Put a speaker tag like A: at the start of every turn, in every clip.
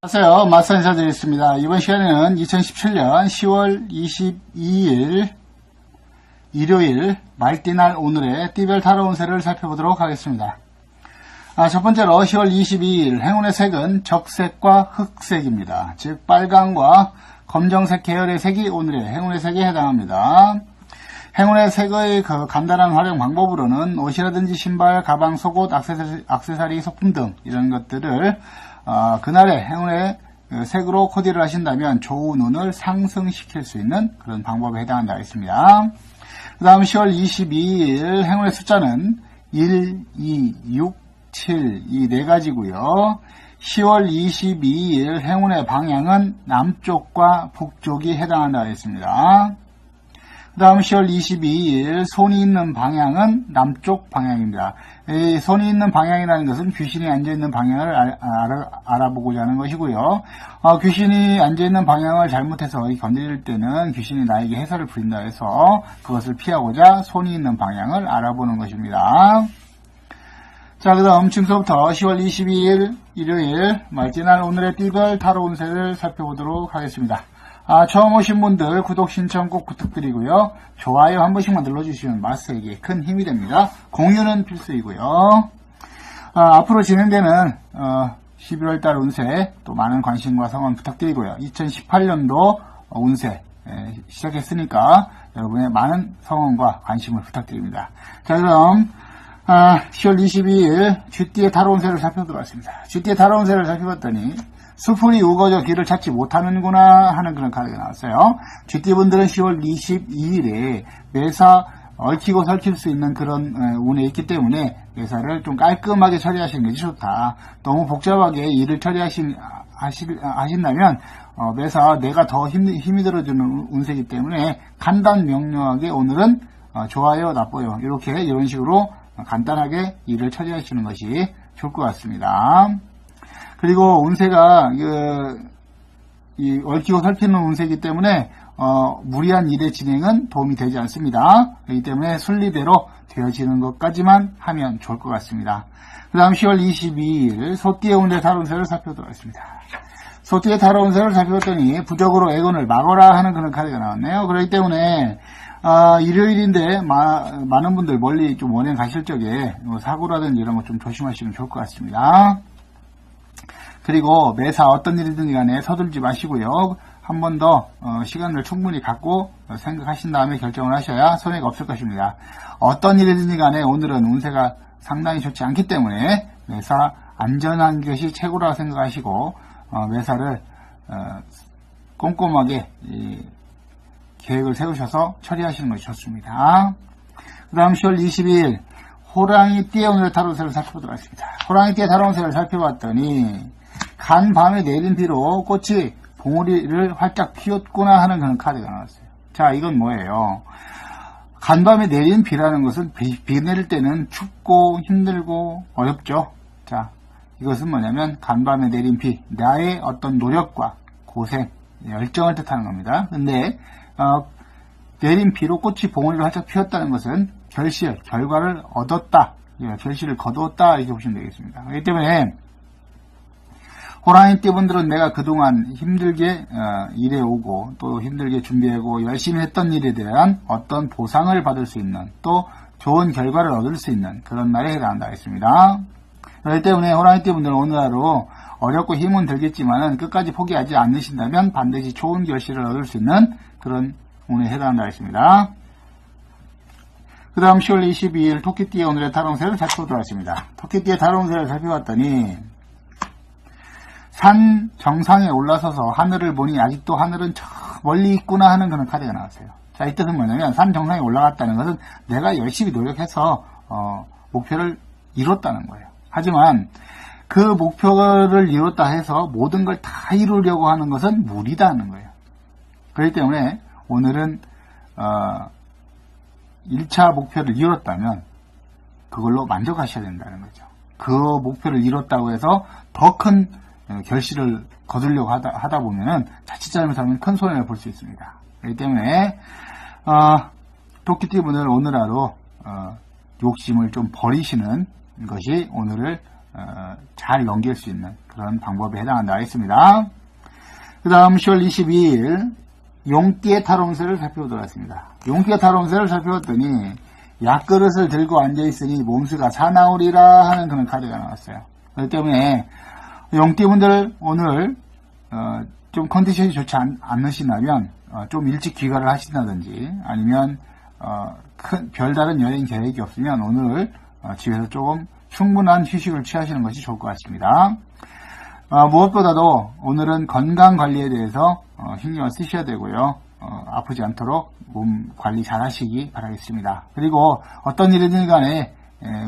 A: 안녕하세요. 맞선 인사드리겠습니다. 이번 시간에는 2017년 10월 22일 일요일 말띠날 오늘의 띠별 타로 운세를 살펴보도록 하겠습니다. 첫 번째로 10월 22일 행운의 색은 적색과 흑색입니다. 즉 빨강과 검정색 계열의 색이 오늘의 행운의 색에 해당합니다. 행운의 색의 간단한 활용 방법으로는 옷이라든지 신발, 가방, 속옷, 액세서리, 소품 등 이런 것들을 그날의 행운의 색으로 코디를 하신다면 좋은 운을 상승시킬 수 있는 그런 방법에 해당한다 했습니다. 그 다음 10월 22일 행운의 숫자는 1, 2, 6, 7 이 네 가지고요. 10월 22일 행운의 방향은 남쪽과 북쪽이 해당한다 했습니다. 그 다음 10월 22일 손이 있는 방향은 남쪽 방향입니다. 이 손이 있는 방향이라는 것은 귀신이 앉아있는 방향을 알아보고자 하는 것이고요. 귀신이 앉아있는 방향을 잘못해서 건드릴 때는 귀신이 나에게 해설을 부린다 해서 그것을 피하고자 손이 있는 방향을 알아보는 것입니다. 자, 그 다음 지금부터 10월 22일 일요일 말띠날 오늘의 띠별 타로 운세를 살펴보도록 하겠습니다. 처음 오신 분들 구독 신청 꼭 부탁드리고요. 좋아요 한 번씩만 눌러주시면 마스에게 큰 힘이 됩니다. 공유는 필수이고요. 앞으로 진행되는 11월달 운세 또 많은 관심과 성원 부탁드리고요. 2018년도 운세 시작했으니까 여러분의 많은 성원과 관심을 부탁드립니다. 자, 그럼 10월 22일 쥐띠의 타로 운세를 살펴보도록 하겠습니다. 쥐띠의 타로 운세를 살펴봤더니 수풀이 우거져 길을 찾지 못하는구나 하는 그런 카드가 나왔어요. 쥐띠분들은 10월 22일에 매사 얽히고 설킬 수 있는 그런 운에 있기 때문에 매사를 좀 깔끔하게 처리하시는 게 좋다. 너무 복잡하게 일을 하신다면 매사 내가 더 힘이 들어주는 운세이기 때문에 간단 명료하게 오늘은 좋아요 나빠요 이런 식으로 간단하게 일을 처리하시는 것이 좋을 것 같습니다. 그리고 운세가 이 얽히고 설키는 운세이기 때문에 무리한 일의 진행은 도움이 되지 않습니다. 그렇기 때문에 순리대로 되어지는 것까지만 하면 좋을 것 같습니다. 그 다음 10월 22일 소띠의 운세 타로 운세를 살펴보도록 하겠습니다. 소띠의 타로 운세를 살펴봤더니 부적으로 애건을 막어라 하는 그런 카드가 나왔네요. 그렇기 때문에 일요일인데 많은 분들 멀리 좀 원행 가실 적에 사고라든지 이런 거 좀 조심하시면 좋을 것 같습니다. 그리고 매사 어떤 일이든 간에 서둘지 마시고요. 한 번 더 시간을 충분히 갖고 생각하신 다음에 결정을 하셔야 손해가 없을 것입니다. 어떤 일이든 간에 오늘은 운세가 상당히 좋지 않기 때문에 매사 안전한 것이 최고라고 생각하시고 매사를 꼼꼼하게 계획을 세우셔서 처리하시는 것이 좋습니다. 그 다음 10월 22일 호랑이띠의 오늘의 타로운세를 살펴보도록 하겠습니다. 호랑이띠의 타로운세를 살펴봤더니 간밤에 내린 비로 꽃이 봉우리를 활짝 피웠구나 하는 그런 카드가 나왔어요. 자, 이건 뭐예요? 간밤에 내린 비라는 것은 비 내릴 때는 춥고 힘들고 어렵죠. 자, 이것은 뭐냐면 간밤에 내린 비, 나의 어떤 노력과 고생, 열정을 뜻하는 겁니다. 근데 내린 비로 꽃이 봉우리를 활짝 피웠다는 것은 결과를 얻었다, 결실을 거두었다 이렇게 보시면 되겠습니다. 그렇기 때문에 호랑이띠 분들은 내가 그동안 힘들게 일해오고 또 힘들게 준비하고 열심히 했던 일에 대한 어떤 보상을 받을 수 있는 또 좋은 결과를 얻을 수 있는 그런 날에 해당한다 했습니다. 그렇기 때문에 호랑이띠 분들은 오늘 하루 어렵고 힘은 들겠지만 끝까지 포기하지 않으신다면 반드시 좋은 결실을 얻을 수 있는 그런 운에 해당한다 했습니다. 그 다음 10월 22일 토끼띠의 오늘의 타로운세를 살펴보도록 하겠습니다. 토끼띠의 타로운세를 살펴봤더니 산 정상에 올라서서 하늘을 보니 아직도 하늘은 저 멀리 있구나 하는 그런 카드가 나왔어요. 자, 이 뜻은 뭐냐면 산 정상에 올라갔다는 것은 내가 열심히 노력해서 목표를 이뤘다는 거예요. 하지만 그 목표를 이뤘다 해서 모든 걸 다 이루려고 하는 것은 무리다는 거예요. 그렇기 때문에 오늘은 1차 목표를 이뤘다면 그걸로 만족하셔야 된다는 거죠. 그 목표를 이뤘다고 해서 더 큰 결실을 거두려고 하다 보면은 자칫 잘못하면 큰 손해를 볼 수 있습니다. 그렇기 때문에 토끼띠 분들 오늘 하루 욕심을 좀 버리시는 것이 오늘을 잘 넘길 수 있는 그런 방법에 해당한다 하겠습니다. 그 다음 10월 22일 용띠의 탈운세를 살펴보도록 하겠습니다. 용띠의 탈운세를 살펴봤더니 약그릇을 들고 앉아있으니 몸수가 사나우리라 하는 그런 카드가 나왔어요. 그렇기 때문에 용띠분들 오늘 좀 컨디션이 좋지 않으시다면 좀 일찍 귀가를 하신다든지 아니면 큰 별다른 여행 계획이 없으면 오늘 집에서 조금 충분한 휴식을 취하시는 것이 좋을 것 같습니다. 무엇보다도 오늘은 건강 관리에 대해서 신경을 쓰셔야 되고요. 아프지 않도록 몸 관리 잘 하시기 바라겠습니다. 그리고 어떤 일이든 간에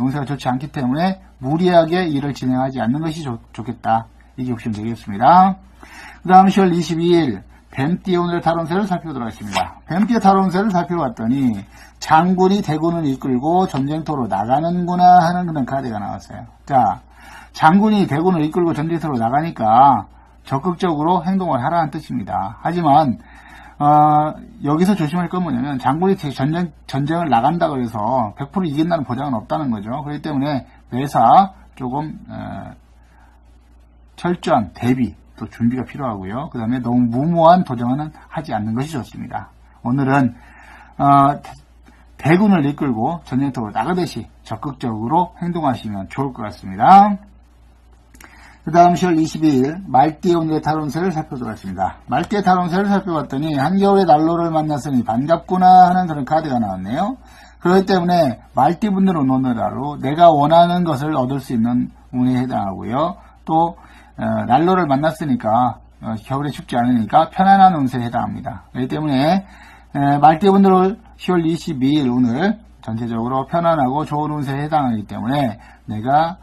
A: 운세가 좋지 않기 때문에 무리하게 일을 진행하지 않는 것이 좋겠다. 이게 보시면 되겠습니다. 그 다음 10월 22일 뱀띠의 오늘의 탈운세를 살펴보도록 하겠습니다. 뱀띠의 탈운세를 살펴봤더니 장군이 대군을 이끌고 전쟁터로 나가는구나 하는 그런 카드가 나왔어요. 자, 장군이 대군을 이끌고 전쟁터로 나가니까 적극적으로 행동을 하라는 뜻입니다. 하지만 여기서 조심할 건 뭐냐면 장군이 전쟁을 나간다고 해서 100% 이긴다는 보장은 없다는 거죠. 그렇기 때문에 매사 조금 철저한 대비 또 준비가 필요하고요. 그 다음에 너무 무모한 도전은 하지 않는 것이 좋습니다. 오늘은 대군을 이끌고 전쟁터로 나가듯이 적극적으로 행동하시면 좋을 것 같습니다. 그 다음 10월 22일 말띠의 오늘의 탈운세를 살펴보도록 하겠습니다. 말띠의 탈운세를 살펴봤더니 한겨울의 난로를 만났으니 반갑구나 하는 그런 카드가 나왔네요. 그렇기 때문에 말띠분들은 오늘 하루 내가 원하는 것을 얻을 수 있는 운에 해당하고요. 또 난로를 만났으니까 겨울에 춥지 않으니까 편안한 운세에 해당합니다. 그렇기 때문에 말띠분들은 10월 22일 오늘 전체적으로 편안하고 좋은 운세에 해당하기 때문에 내가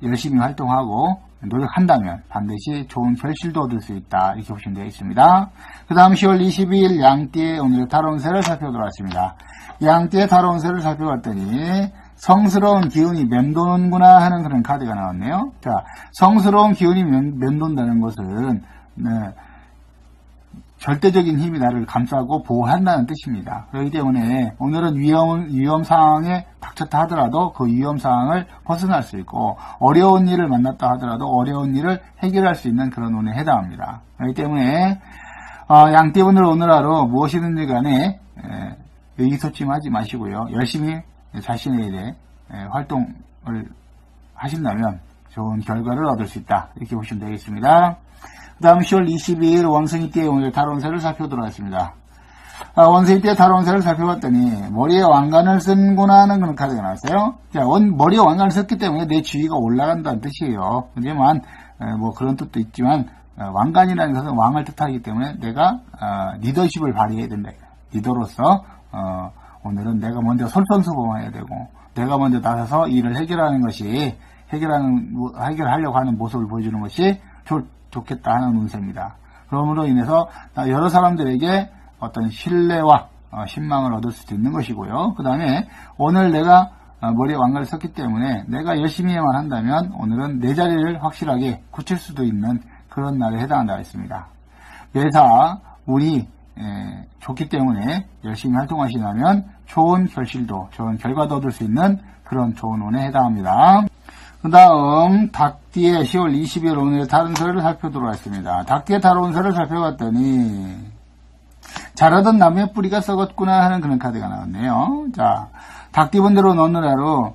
A: 열심히 활동하고 노력한다면 반드시 좋은 결실도 얻을 수 있다. 이렇게 보시면 되겠습니다. 그 다음 10월 22일 양띠의 오늘의 탈운세를 살펴보도록 하겠습니다. 양띠의 탈운세를 살펴봤더니 성스러운 기운이 맴도는구나 하는 그런 카드가 나왔네요. 자, 성스러운 기운이 맴돈다는 것은 절대적인 힘이 나를 감싸고 보호한다는 뜻입니다. 그렇기 때문에 오늘은 위험 상황에 닥쳤다 하더라도 그 위험 상황을 벗어날 수 있고 어려운 일을 만났다 하더라도 어려운 일을 해결할 수 있는 그런 운에 해당합니다. 그렇기 때문에 양띠분들 오늘 하루 무엇이든지 간에 의기소침하지 마시고요. 열심히 자신에 대해 활동을 하신다면 좋은 결과를 얻을 수 있다. 이렇게 보시면 되겠습니다. 그 다음 10월 22일 원숭이띠의 오늘 탈운세를 살펴보도록 하겠습니다. 원숭이띠의 탈운세를 살펴봤더니 머리에 왕관을 쓴구나 하는 그런 카드가 나왔어요. 자, 머리에 왕관을 썼기 때문에 내 지위가 올라간다는 뜻이에요. 하지만 뭐 그런 뜻도 있지만 왕관이라는 것은 왕을 뜻하기 때문에 내가 리더십을 발휘해야 된다. 리더로서 오늘은 내가 먼저 솔선수범해야 되고 내가 먼저 나서서 일을 해결하는 것이 해결하려고 하는 모습을 보여주는 것이 좋겠다 하는 운세입니다. 그러므로 인해서 여러 사람들에게 어떤 신뢰와 신망을 얻을 수도 있는 것이고요. 그 다음에 오늘 내가 머리에 왕관을 썼기 때문에 내가 열심히만 한다면 오늘은 내 자리를 확실하게 굳힐 수도 있는 그런 날에 해당한다 했습니다. 매사 운이 좋기 때문에 열심히 활동하시다면 좋은 결실도 좋은 결과도 얻을 수 있는 그런 좋은 운에 해당합니다. 그 다음 닭띠의 10월 20일 오늘의 탈운세를 살펴보도록 하겠습니다. 닭띠의 탈운세를 살펴봤더니 자라던 나무의 뿌리가 썩었구나 하는 그런 카드가 나왔네요. 자, 닭띠분들은 오늘 하루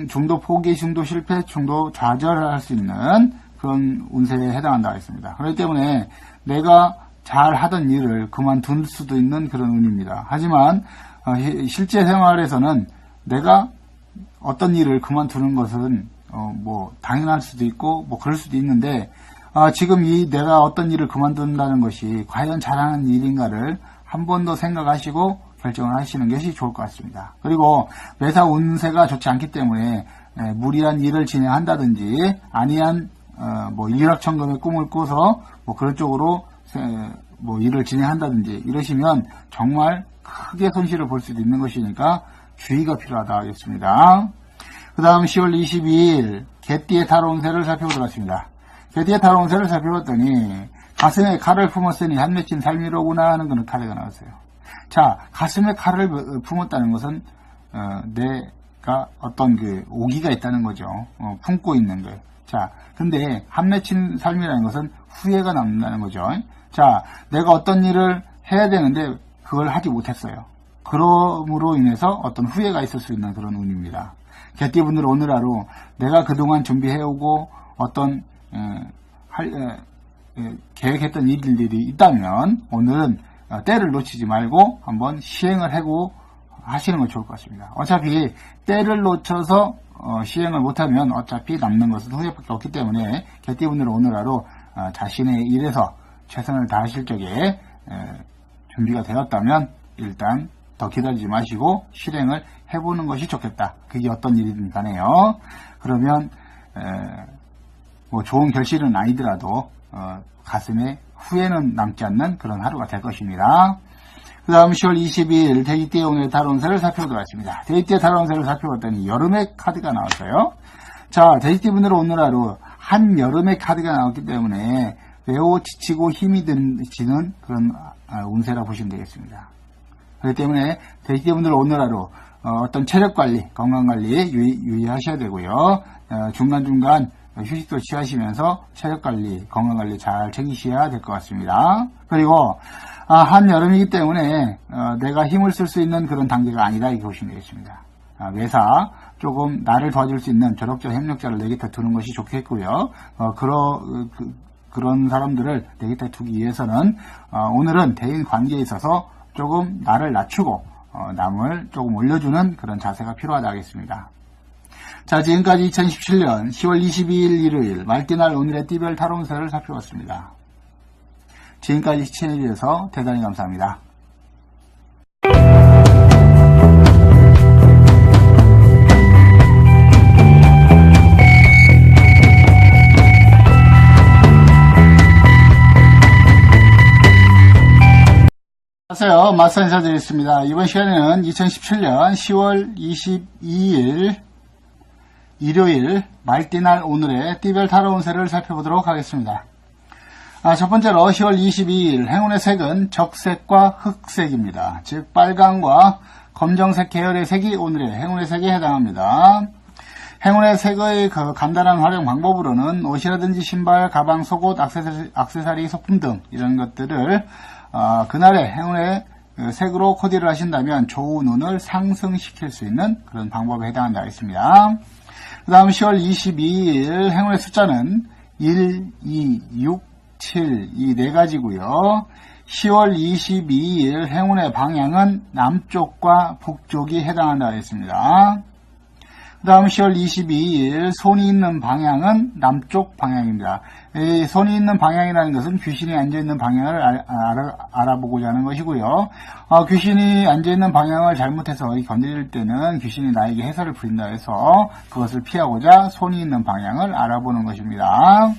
A: 중도 포기, 중도 실패, 중도 좌절할 수 있는 그런 운세에 해당한다 했습니다. 그렇기 때문에 내가 잘 하던 일을 그만둘 수도 있는 그런 운입니다. 하지만 실제 생활에서는 내가 어떤 일을 그만두는 것은 뭐 당연할 수도 있고 뭐 그럴 수도 있는데 지금 내가 어떤 일을 그만둔다는 것이 과연 잘하는 일인가를 한 번 더 생각하시고 결정을 하시는 것이 좋을 것 같습니다. 그리고 매사 운세가 좋지 않기 때문에 무리한 일을 진행한다든지 아니한 뭐 일확천금의 꿈을 꾸서 뭐 그런 쪽으로 뭐 일을 진행한다든지 이러시면 정말 크게 손실을 볼 수도 있는 것이니까 주의가 필요하다 하겠습니다. 그 다음 10월 22일 개띠의 탈운세를 살펴보도록 하겠습니다. 개띠의 탈운세를 살펴봤더니 가슴에 칼을 품었으니 한 맺힌 삶이로구나 하는 그런 카드가 나왔어요. 자, 가슴에 칼을 품었다는 것은 내 어떤 그 오기가 있다는 거죠. 품고 있는 거. 자, 근데 한 맺힌 삶이라는 것은 후회가 남는다는 거죠. 자, 내가 어떤 일을 해야 되는데 그걸 하지 못했어요. 그럼으로 인해서 어떤 후회가 있을 수 있는 그런 운입니다. 개띠분들 오늘 하루 내가 그동안 준비해오고 어떤 계획했던 일들이 있다면 오늘은 때를 놓치지 말고 한번 시행을 하고 하시는 게 좋을 것 같습니다. 어차피 때를 놓쳐서 시행을 못하면 어차피 남는 것은 후회밖에 없기 때문에 개띠분들은 오늘 하루 자신의 일에서 최선을 다하실 적에 준비가 되었다면 일단 더 기다리지 마시고 실행을 해보는 것이 좋겠다. 그게 어떤 일이든 간에요. 그러면 뭐 좋은 결실은 아니더라도 가슴에 후회는 남지 않는 그런 하루가 될 것입니다. 그 다음 10월 22일 돼지띠의 오늘의 달운세를 살펴보도록 하겠습니다. 돼지띠의 달운세를 살펴봤더니 여름의 카드가 나왔어요. 자, 돼지띠분들은 오늘 하루 한여름의 카드가 나왔기 때문에 매우 지치고 힘이 드는 그런 운세라고 보시면 되겠습니다. 그렇기 때문에 돼지띠분들은 오늘 하루 어떤 체력관리, 건강관리 유의하셔야 되고요. 중간중간 휴식도 취하시면서 체력관리, 건강관리 잘 챙기셔야 될 것 같습니다. 그리고 한여름이기 때문에 내가 힘을 쓸 수 있는 그런 단계가 아니다 이렇게 보시면 되겠습니다. 매사 조금 나를 도와줄 수 있는 조력자, 협력자를 내 곁에 두는 것이 좋겠고요. 그런 사람들을 내 곁에 두기 위해서는 오늘은 대인 관계에 있어서 조금 나를 낮추고 남을 조금 올려주는 그런 자세가 필요하다 하겠습니다. 자, 지금까지 2017년 10월 22일 일요일 말띠날 오늘의 띠별 타로운세를 살펴봤습니다. 지금까지 시청해주셔서 대단히 감사합니다. 안녕하세요. 맞선 인사드리겠습니다. 이번 시간에는 2017년 10월 22일 일요일 말띠날 오늘의 띠별 타로 운세를 살펴보도록 하겠습니다. 첫 번째로 10월 22일 행운의 색은 적색과 흑색입니다. 즉 빨강과 검정색 계열의 색이 오늘의 행운의 색에 해당합니다. 행운의 색의 그 간단한 활용 방법으로는 옷이라든지 신발, 가방, 속옷, 액세서리, 소품 등 이런 것들을 그날의 행운의 색으로 코디를 하신다면 좋은 운을 상승시킬 수 있는 그런 방법에 해당한다 하겠습니다. 그 다음 10월 22일 행운의 숫자는 1, 2, 6, 7 이 네 가지고요. 10월 22일 행운의 방향은 남쪽과 북쪽이 해당한다 하겠습니다. 그 다음 10월 22일 손이 있는 방향은 남쪽 방향입니다. 이 손이 있는 방향이라는 것은 귀신이 앉아있는 방향을 알아보고자 하는 것이고요. 귀신이 앉아있는 방향을 잘못해서 건드릴 때는 귀신이 나에게 해설을 부린다 해서 그것을 피하고자 손이 있는 방향을 알아보는 것입니다.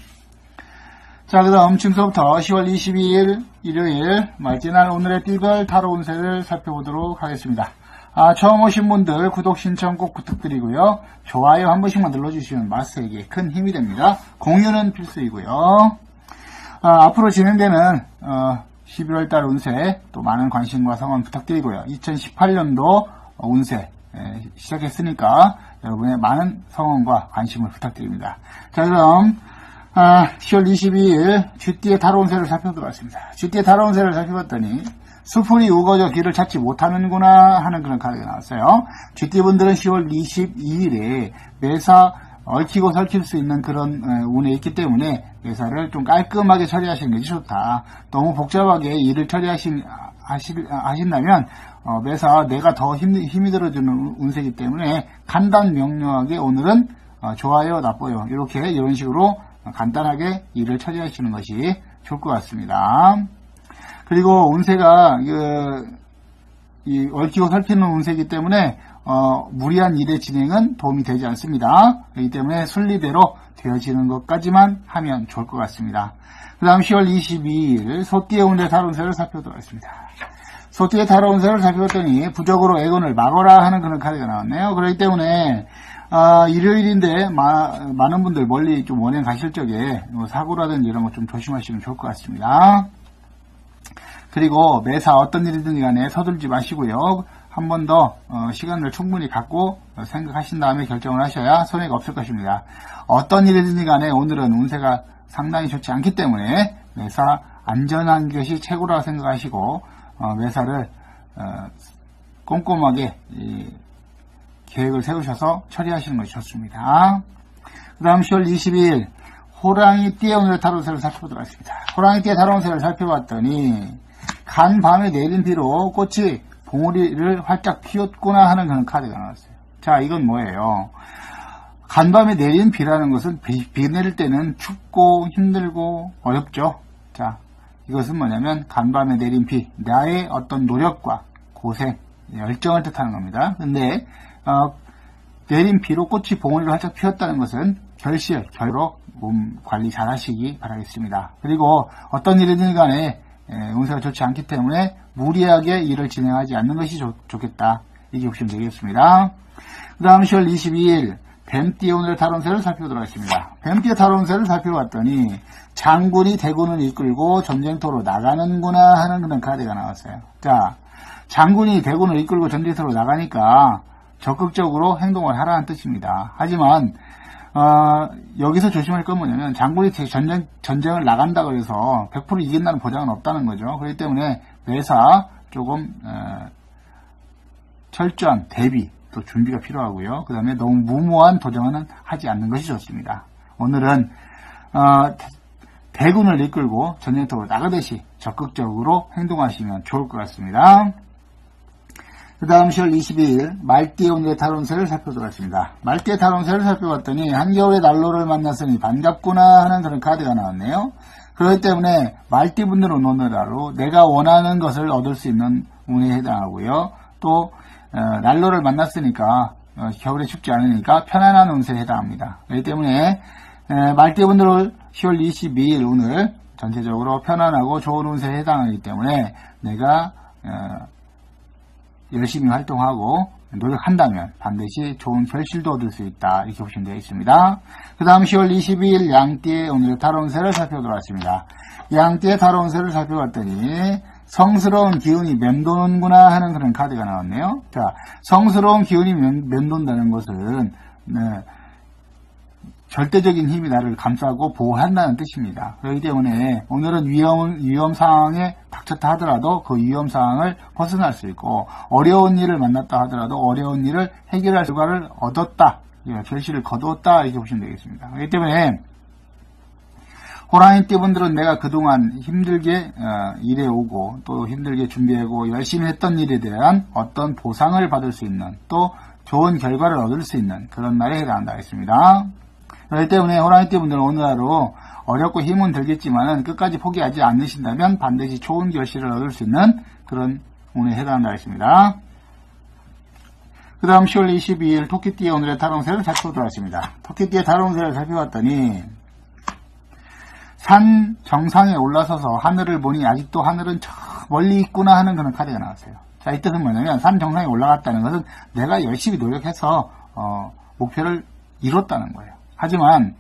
A: 자, 그 다음 지금부터 10월 22일 일요일 말띠날 오늘의 띠별 타로 운세를 살펴보도록 하겠습니다. 처음 오신 분들 구독 신청 꼭 부탁드리고요. 좋아요 한 번씩만 눌러주시면 마스에게 큰 힘이 됩니다. 공유는 필수이고요. 앞으로 진행되는 11월달 운세 또 많은 관심과 성원 부탁드리고요. 2018년도 운세 시작했으니까 여러분의 많은 성원과 관심을 부탁드립니다. 자, 그럼 10월 22일 쥐띠의 타로 운세를 살펴보도록 하겠습니다. 쥐띠의 타로 운세를 살펴봤더니 수풀이 우거져 길을 찾지 못하는구나 하는 그런 카드가 나왔어요. 쥐띠분들은 10월 22일에 매사 얽히고 설킬 수 있는 그런 운에 있기 때문에 매사를 좀 깔끔하게 처리하시는 것이 좋다. 너무 복잡하게 일을 하신다면 매사 내가 더 힘이 들어주는 운세이기 때문에 간단 명료하게 오늘은 좋아요 나빠요 이런 식으로 간단하게 일을 처리하시는 것이 좋을 것 같습니다. 그리고 운세가 얽히고 설키는 운세이기 때문에 무리한 일의 진행은 도움이 되지 않습니다. 그렇기 때문에 순리대로 되어지는 것까지만 하면 좋을 것 같습니다. 그 다음 10월 22일 소띠의 운세 타로운세를 살펴보도록 하겠습니다. 소띠의 타로운세를 살펴봤더니 부적으로 애건을 막어라 하는 그런 카드가 나왔네요. 그렇기 때문에 일요일인데 많은 분들 멀리 좀 원행 가실 적에 사고라든지 이런 거 좀 조심하시면 좋을 것 같습니다. 그리고 매사 어떤 일이든 간에 서둘지 마시고요. 한 번 더 시간을 충분히 갖고 생각하신 다음에 결정을 하셔야 손해가 없을 것입니다. 어떤 일이든지 간에 오늘은 운세가 상당히 좋지 않기 때문에 매사 안전한 것이 최고라고 생각하시고 매사를 꼼꼼하게 계획을 세우셔서 처리하시는 것이 좋습니다. 그 다음 10월 22일 호랑이띠의 오늘의 타로세를 살펴보도록 하겠습니다. 호랑이띠의 타로세를 살펴봤더니 간밤에 내린 비로 꽃이 봉우리를 활짝 피웠구나 하는 그런 카드가 나왔어요. 자, 이건 뭐예요? 간밤에 내린 비라는 것은 비 내릴 때는 춥고 힘들고 어렵죠. 자, 이것은 뭐냐면 간밤에 내린 비, 나의 어떤 노력과 고생, 열정을 뜻하는 겁니다. 근데 내린 비로 꽃이 봉우리를 활짝 피웠다는 것은 결로 몸 관리 잘 하시기 바라겠습니다. 그리고 어떤 일이든 간에 운세가 좋지 않기 때문에 무리하게 일을 진행하지 않는 것이 좋겠다. 이렇게 보시면 되겠습니다. 그 다음 10월 22일 뱀띠의 오늘의 타로운세를 살펴보도록 하겠습니다. 뱀띠의 타로운세를 살펴봤더니 장군이 대군을 이끌고 전쟁터로 나가는구나 하는 그런 카드가 나왔어요. 자, 장군이 대군을 이끌고 전쟁터로 나가니까 적극적으로 행동을 하라는 뜻입니다. 하지만 여기서 조심할 건 뭐냐면 장군이 전쟁을 나간다고 해서 100% 이긴다는 보장은 없다는 거죠. 그렇기 때문에 매사 조금 철저한 대비 또 준비가 필요하고요. 그 다음에 너무 무모한 도전은 하지 않는 것이 좋습니다. 오늘은 대군을 이끌고 전쟁터로 나가듯이 적극적으로 행동하시면 좋을 것 같습니다. 그 다음 10월 22일 말띠의 오늘의 타로운세를 살펴보도록 하겠습니다. 말띠의 타로운세를 살펴봤더니 한겨울의 난로를 만났으니 반갑구나 하는 그런 카드가 나왔네요. 그렇기 때문에 말띠분들은 오늘 하루 내가 원하는 것을 얻을 수 있는 운에 해당하고요. 또 난로를 만났으니까 겨울에 춥지 않으니까 편안한 운세에 해당합니다. 그렇기 때문에 말띠분들은 10월 22일 오늘 전체적으로 편안하고 좋은 운세에 해당하기 때문에 내가 열심히 활동하고 노력한다면 반드시 좋은 결실도 얻을 수 있다. 이렇게 보시면 되겠습니다. 그 다음 10월 22일 양띠의 오늘의 타로운세를 살펴보도록 하겠습니다. 양띠의 타로운세를 살펴봤더니 성스러운 기운이 맴도는구나 하는 그런 카드가 나왔네요. 자, 성스러운 기운이 맴돈다는 것은 절대적인 힘이 나를 감싸고 보호한다는 뜻입니다. 그렇기 때문에 오늘은 위험 상황에 닥쳤다 하더라도 그 위험 상황을 벗어날 수 있고 어려운 일을 만났다 하더라도 어려운 일을 해결할 결과를 얻었다, 결실을 거두었다 이렇게 보시면 되겠습니다. 그렇기 때문에 호랑이띠 분들은 내가 그동안 힘들게 일해오고 또 힘들게 준비하고 열심히 했던 일에 대한 어떤 보상을 받을 수 있는 또 좋은 결과를 얻을 수 있는 그런 날에 해당한다 했습니다. 그렇기 때문에 호랑이띠 분들은 오늘 하루 어렵고 힘은 들겠지만 끝까지 포기하지 않으신다면 반드시 좋은 결실을 얻을 수 있는 그런 운에 해당한다 했습니다. 그 다음 10월 22일 토끼띠의 오늘의 타로운세를 살펴보도록 하겠습니다. 토끼띠의 타로운세를 살펴봤더니 산 정상에 올라서서 하늘을 보니 아직도 하늘은 저 멀리 있구나 하는 그런 카드가 나왔어요. 자, 이 뜻은 뭐냐면 산 정상에 올라갔다는 것은 내가 열심히 노력해서 목표를 이뤘다는 거예요. 하지만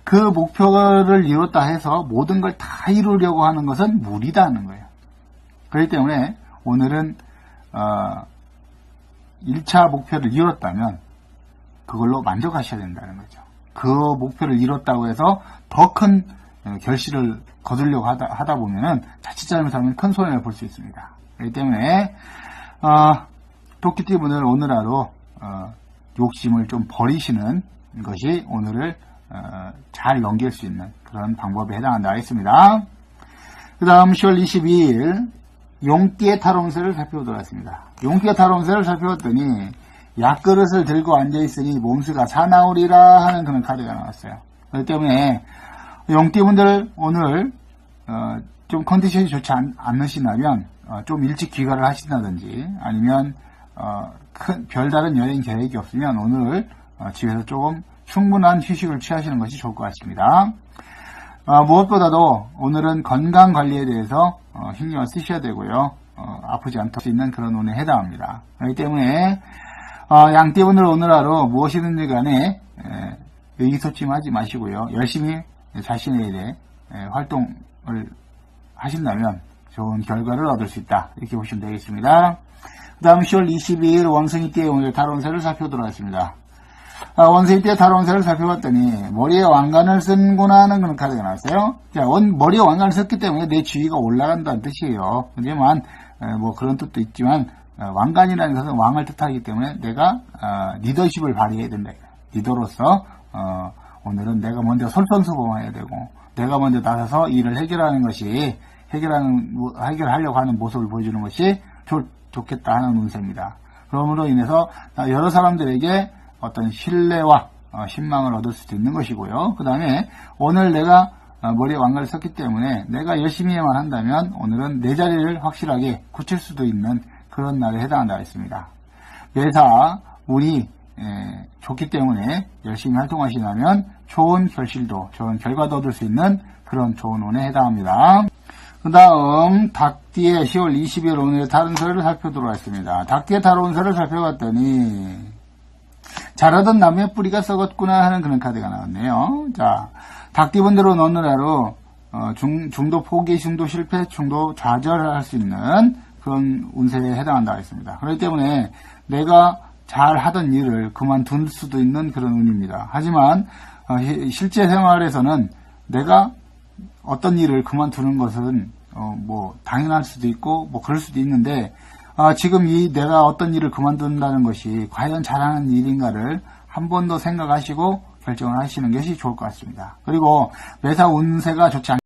A: 그 목표를 이뤘다 해서 모든 걸 다 이루려고 하는 것은 무리다는 거예요. 그렇기 때문에 오늘은 1차 목표를 이뤘다면 그걸로 만족하셔야 된다는 거죠. 그 목표를 이뤘다고 해서 더 큰 결실을 거두려고 하다 보면은 자칫 잘못하면 큰 손해를 볼 수 있습니다. 그렇기 때문에 토끼띠 분들 오늘 하루 욕심을 좀 버리시는 것이 오늘을 잘 넘길 수 있는 그런 방법에 해당한다 했습니다. 그 다음 10월 22일 용띠의 타로운세를 살펴보도록 하겠습니다. 용띠의 타로운세를 살펴봤더니 약그릇을 들고 앉아있으니 몸수가 사나우리라 하는 그런 카드가 나왔어요. 그렇기 때문에 용띠분들 오늘 좀 컨디션이 좋지 않으시다면 좀 일찍 귀가를 하신다든지 아니면 별다른 여행 계획이 없으면 오늘 집에서 조금 충분한 휴식을 취하시는 것이 좋을 것 같습니다. 무엇보다도 오늘은 건강 관리에 대해서 신경을 쓰셔야 되고요. 아프지 않을 수 있는 그런 운에 해당합니다. 그렇기 때문에 양띠분들 오늘 하루 무엇이든지 간에 의기소침하지 마시고요. 열심히 자신에 대해 활동을 하신다면 좋은 결과를 얻을 수 있다. 이렇게 보시면 되겠습니다. 그 다음 10월 22일 원숭이띠의 오늘 달운세를 살펴보도록 하겠습니다. 원숭이띠의 달운세를 살펴봤더니 머리에 왕관을 쓴구나 하는 그런 카드가 나왔어요. 자, 머리에 왕관을 썼기 때문에 내 지위가 올라간다는 뜻이에요. 하지만 뭐 그런 뜻도 있지만 왕관이라는 것은 왕을 뜻하기 때문에 내가 리더십을 발휘해야 된다. 리더로서 오늘은 내가 먼저 솔선수범해야 되고 내가 먼저 나서서 일을 해결하는 것이 해결하려고 하는 모습을 보여주는 것이 좋겠다 하는 운세입니다. 그러므로 인해서 여러 사람들에게 어떤 신뢰와 신망을 얻을 수도 있는 것이고요. 그 다음에 오늘 내가 머리에 왕관을 썼기 때문에 내가 열심히만 한다면 오늘은 내 자리를 확실하게 굳힐 수도 있는 그런 날에 해당한다 했습니다. 매사 운이 좋기 때문에 열심히 활동하시다면 좋은 결실도 좋은 결과도 얻을 수 있는 그런 좋은 운에 해당합니다. 그 다음 닭띠의 10월 20일 오늘의 달운세를 살펴보도록 하겠습니다. 닭띠의 달운세를 살펴봤더니 자라던 나무의 뿌리가 썩었구나 하는 그런 카드가 나왔네요. 자, 닭띠분들은 오늘 하루 중도 포기, 중도 실패, 중도 좌절할 수 있는 그런 운세에 해당한다 했습니다. 그렇기 때문에 내가 잘 하던 일을 그만둘 수도 있는 그런 운입니다. 하지만 실제 생활에서는 내가 어떤 일을 그만두는 것은 뭐 당연할 수도 있고 뭐 그럴 수도 있는데 지금 내가 어떤 일을 그만둔다는 것이 과연 잘하는 일인가를 한 번 더 생각하시고 결정을 하시는 것이 좋을 것 같습니다. 그리고 매사 운세가 좋지 않